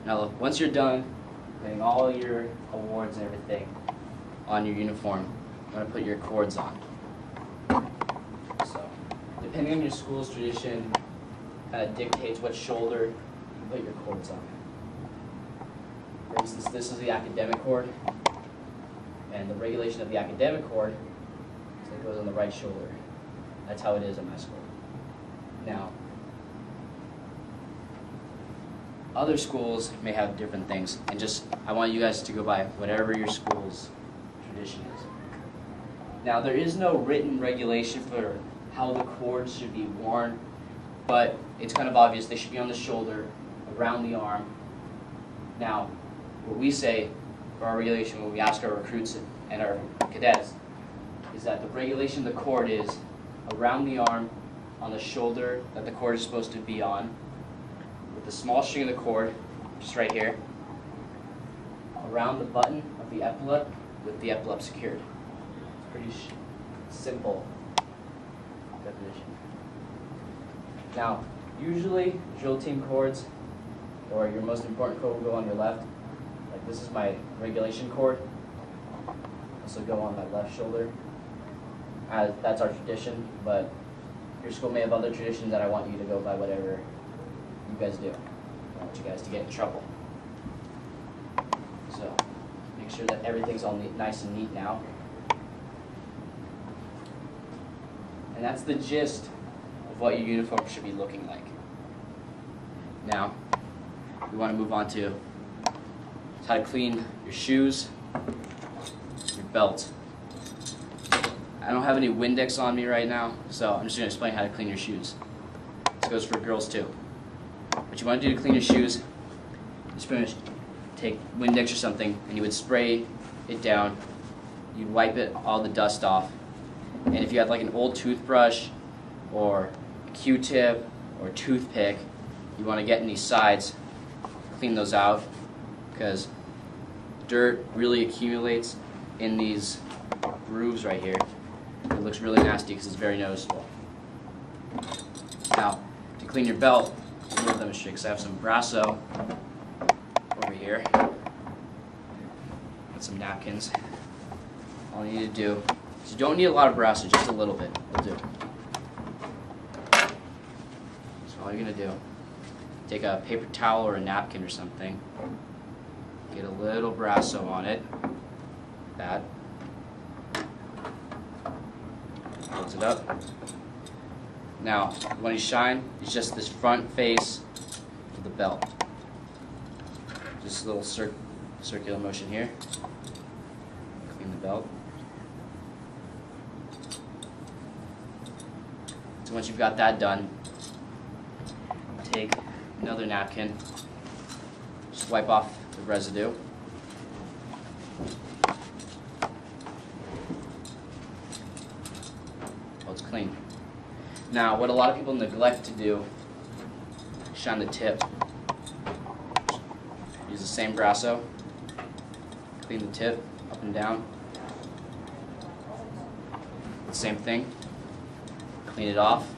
Now, once you're done getting all your awards and everything on your uniform, you want to put your cords on. So, depending on your school's tradition, kind of dictates what shoulder you put your cords on. For instance, this is the academic cord, and the regulation of the academic cord is that it goes on the right shoulder. That's how it is at my school. Now, other schools may have different things, and I want you guys to go by whatever your school's tradition is. Now, there is no written regulation for how the cords should be worn, but it's kind of obvious they should be on the shoulder, around the arm. Now, what we say for our regulation when we ask our recruits and our cadets is that the regulation of the cord is around the arm, on the shoulder that the cord is supposed to be on, with the small string of the cord, just right here, around the button of the epaulette with the epaulette secured. It's pretty simple definition. Now, usually drill team cords, or your most important cord will go on your left. Like this is my regulation cord. This will go on my left shoulder. That's our tradition, but your school may have other traditions that I want you to go by whatever you guys do. I don't want you guys to get in trouble. So, make sure that everything's all nice and neat now. And that's the gist of what your uniform should be looking like. Now, we want to move on to how to clean your shoes, your belt. I don't have any Windex on me right now, so I'm just going to explain how to clean your shoes. This goes for girls too. What you want to do to clean your shoes, you're supposed to take Windex or something, and you would spray it down. You'd wipe all the dust off. And if you had like an old toothbrush, or a Q-tip, or a toothpick, you want to get in these sides, clean those out, because dirt really accumulates in these grooves right here. It looks really nasty because it's very noticeable. Now, to clean your belt, I'm going to demonstrate because I have some Brasso over here. Got some napkins. All you need to do is you don't need a lot of Brasso, just a little bit will do. So all you're going to do, take a paper towel or a napkin or something, get a little Brasso on it, that. Close it up. Now, when you shine, it's just this front face of the belt. Just a little circular motion here. Clean the belt. So once you've got that done, take another napkin, just wipe off the residue. It's clean. Now, what a lot of people neglect to do, shine the tip. Use the same Brasso, clean the tip up and down. The same thing, clean it off,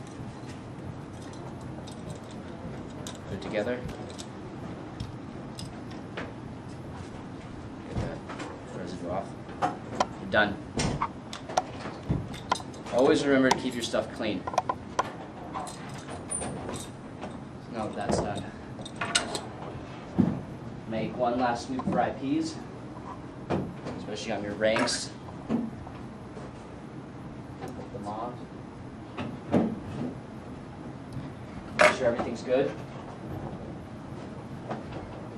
put it together. Get that residue off. You're done. Always remember to keep your stuff clean. So now that that's done, make one last sweep for IPs, especially on your ranks. Put them on. Make sure everything's good.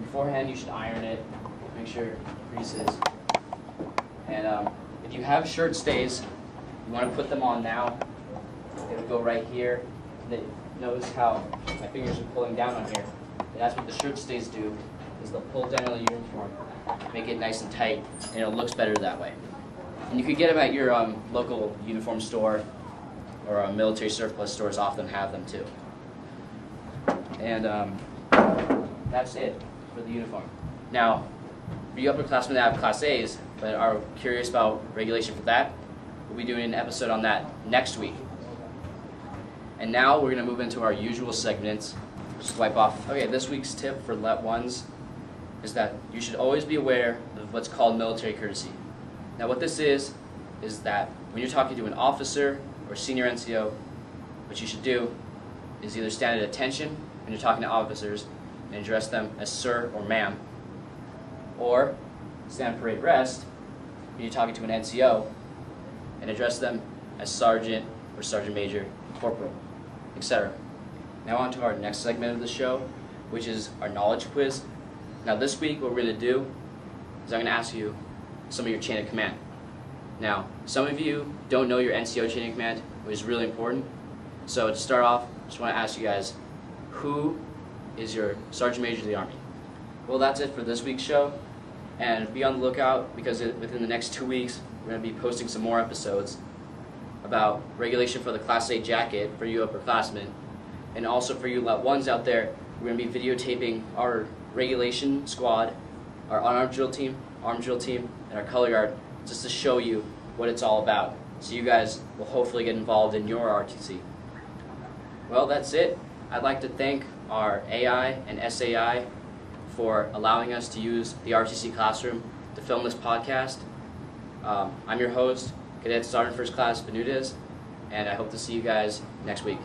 Beforehand, you should iron it. Make sure it creases. And if you have shirt stays, you want to put them on now. It'll go right here. Notice how my fingers are pulling down on here. And that's what the shirt stays do, is they'll pull down on the uniform, make it nice and tight, and it looks better that way. And you can get them at your local uniform store, or military surplus stores often have them too. And that's it for the uniform. Now, for you upperclassmen that have Class A's, but are curious about regulation for that, we'll be doing an episode on that next week. And now we're going to move into our usual segments. Just wipe off. Okay, this week's tip for Let 1s is that you should always be aware of what's called military courtesy. Now what this is that when you're talking to an officer or senior NCO, what you should do is either stand at attention when you're talking to officers and address them as sir or ma'am, or stand parade rest when you're talking to an NCO and address them as sergeant or sergeant major, corporal, etc. Now on to our next segment of the show, which is our knowledge quiz. Now this week what we're going to do is I'm going to ask you some of your chain of command. Now some of you don't know your NCO chain of command, which is really important. So to start off, I just want to ask you guys, who is your Sergeant Major of the Army? Well, that's it for this week's show, and be on the lookout because within the next 2 weeks we're going to be posting some more episodes about regulation for the Class A jacket for you upperclassmen, and also for you Let Ones out there, we're going to be videotaping our regulation squad, our unarmed drill team, armed drill team, and our color guard, just to show you what it's all about, so you guys will hopefully get involved in your RTC. Well, that's it. I'd like to thank our AI and SAI for allowing us to use the RTC classroom to film this podcast. I'm your host, Cadet Sergeant First Class Benitez, and I hope to see you guys next week.